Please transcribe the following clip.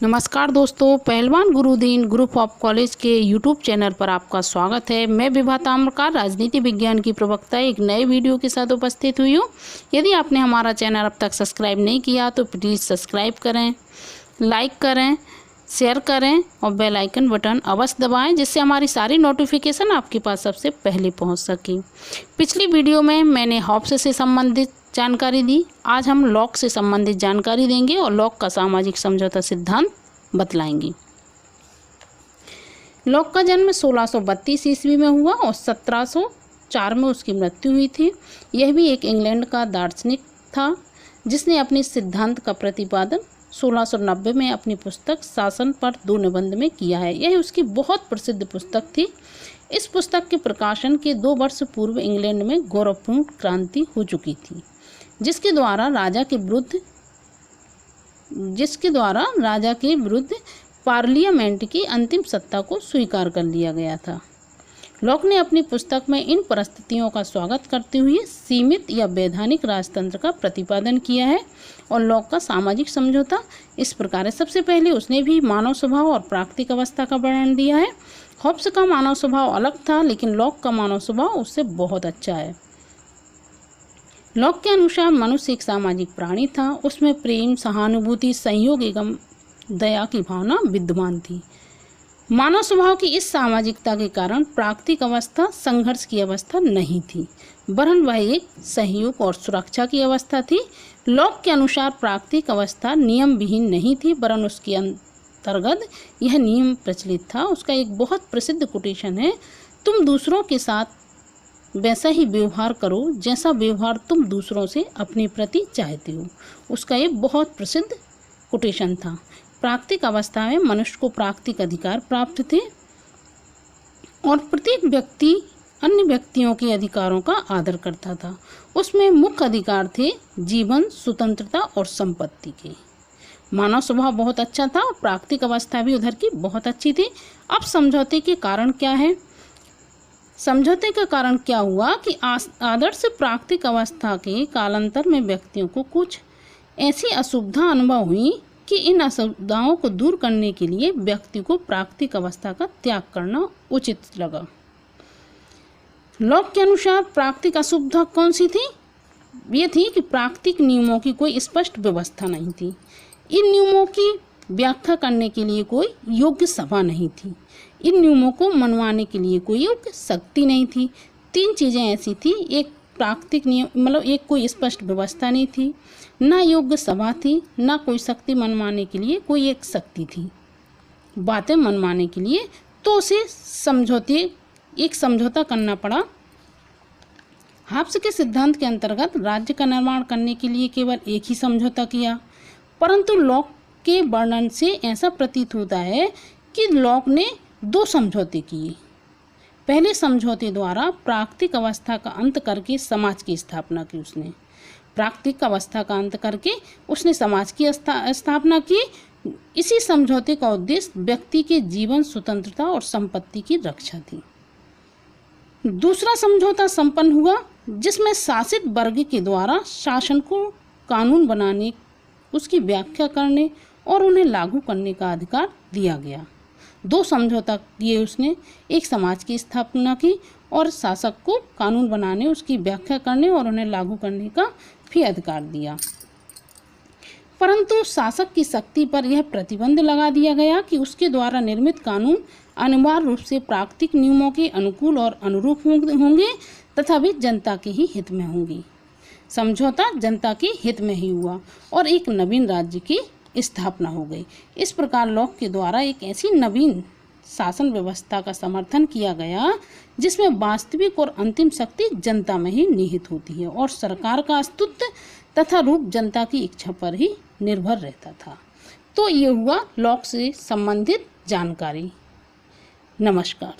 नमस्कार दोस्तों, पहलवान गुरुदीन ग्रुप ऑफ कॉलेज के यूट्यूब चैनल पर आपका स्वागत है। मैं विभा ताम्रकार राजनीति विज्ञान की प्रवक्ता एक नए वीडियो के साथ उपस्थित हुई हूँ। यदि आपने हमारा चैनल अब तक सब्सक्राइब नहीं किया तो प्लीज़ सब्सक्राइब करें, लाइक करें, शेयर करें और बेल आइकन बटन अवश्य दबाएं, जिससे हमारी सारी नोटिफिकेशन आपके पास सबसे पहले पहुंच सके। पिछली वीडियो में मैंने हॉब्स से संबंधित जानकारी दी। आज हम लॉक से संबंधित जानकारी देंगे और लॉक का सामाजिक समझौता सिद्धांत बतलाएंगे। लॉक का जन्म 1632 ईस्वी में हुआ और 1704 में उसकी मृत्यु हुई थी। यह भी एक इंग्लैंड का दार्शनिक था जिसने अपने सिद्धांत का प्रतिपादन 1690 में अपनी पुस्तक शासन पर 2 निबंध में किया है। यह उसकी बहुत प्रसिद्ध पुस्तक थी। इस पुस्तक के प्रकाशन के 2 वर्ष पूर्व इंग्लैंड में गौरवपूर्ण क्रांति हो चुकी थी, जिसके द्वारा राजा के विरुद्ध पार्लियामेंट की अंतिम सत्ता को स्वीकार कर लिया गया था। लॉक ने अपनी पुस्तक में इन परिस्थितियों का स्वागत करते हुए सीमित या वैधानिक राजतंत्र का प्रतिपादन किया है। और लॉक का सामाजिक समझौता इस प्रकार है। सबसे पहले उसने भी मानव स्वभाव और प्राकृतिक अवस्था का वर्णन दिया है। हॉब्स का मानव स्वभाव अलग था, लेकिन लॉक का मानव स्वभाव उससे बहुत अच्छा है। लॉक के अनुसार मनुष्य एक सामाजिक प्राणी था। उसमें प्रेम, सहानुभूति, सहयोग एवं दया की भावना विद्यमान थी। मानव स्वभाव की इस सामाजिकता के कारण प्राकृतिक अवस्था संघर्ष की अवस्था नहीं थी, वरन वह एक सहयोग और सुरक्षा की अवस्था थी। लॉक के अनुसार प्राकृतिक अवस्था नियम विहीन नहीं थी, वरन उसके अंतर्गत यह नियम प्रचलित था। उसका एक बहुत प्रसिद्ध कोटेशन है, तुम दूसरों के साथ वैसा ही व्यवहार करो जैसा व्यवहार तुम दूसरों से अपने प्रति चाहते हो। उसका एक बहुत प्रसिद्ध कोटेशन था। प्राकृतिक अवस्था में मनुष्य को प्राकृतिक अधिकार प्राप्त थे और प्रत्येक व्यक्ति अन्य व्यक्तियों के अधिकारों का आदर करता था। उसमें मुख्य अधिकार थे जीवन, स्वतंत्रता और संपत्ति के। मानव स्वभाव बहुत अच्छा था और प्राकृतिक अवस्था भी उधर की बहुत अच्छी थी। अब समझौते के कारण क्या है? समझौते का कारण क्या हुआ कि आदर्श प्राकृतिक अवस्था के कालांतर में व्यक्तियों को कुछ ऐसी असुविधा अनुभव हुई कि इन असुविधाओं को दूर करने के लिए व्यक्ति को प्राकृतिक अवस्था का त्याग करना उचित लगा। लॉक के अनुसार प्राकृतिक असुविधा कौन सी थी? ये थी कि प्राकृतिक नियमों की कोई स्पष्ट व्यवस्था नहीं थी। इन नियमों की व्याख्या करने के लिए कोई योग्य सभा नहीं थी। इन नियमों को मनवाने के लिए कोई योग्य शक्ति नहीं थी। 3 चीज़ें ऐसी थी, एक प्राकृतिक नियम एक कोई स्पष्ट व्यवस्था नहीं थी, ना योग्य सभा थी, ना कोई शक्ति मनवाने के लिए कोई एक शक्ति थी। बातें मनवाने के लिए तो उसे समझौता करना पड़ा। हॉब्स के सिद्धांत के अंतर्गत राज्य का निर्माण करने के लिए केवल एक ही समझौता किया, परंतु लॉक के वर्णन से ऐसा प्रतीत होता है कि लॉक ने 2 समझौते किए। पहले समझौते द्वारा प्राकृतिक अवस्था का अंत करके समाज की स्थापना की। उसने प्राकृतिक अवस्था का अंत करके उसने समाज की स्थापना की। इसी समझौते का उद्देश्य व्यक्ति के जीवन, स्वतंत्रता और संपत्ति की रक्षा थी। दूसरा समझौता संपन्न हुआ जिसमें शासित वर्ग के द्वारा शासन को कानून बनाने, उसकी व्याख्या करने और उन्हें लागू करने का अधिकार दिया गया। 2 समझौता किए उसने, एक समाज की स्थापना की और शासक को कानून बनाने, उसकी व्याख्या करने और उन्हें लागू करने का भी अधिकार दिया। परंतु शासक की शक्ति पर यह प्रतिबंध लगा दिया गया कि उसके द्वारा निर्मित कानून अनिवार्य रूप से प्राकृतिक नियमों के अनुकूल और अनुरूप होंगे तथा वे जनता के ही हित में होंगी। समझौता जनता के हित में ही हुआ और एक नवीन राज्य की स्थापना हो गई। इस प्रकार लॉक के द्वारा एक ऐसी नवीन शासन व्यवस्था का समर्थन किया गया जिसमें वास्तविक और अंतिम शक्ति जनता में ही निहित होती है और सरकार का अस्तित्व तथा रूप जनता की इच्छा पर ही निर्भर रहता था। तो ये हुआ लॉक से संबंधित जानकारी। नमस्कार।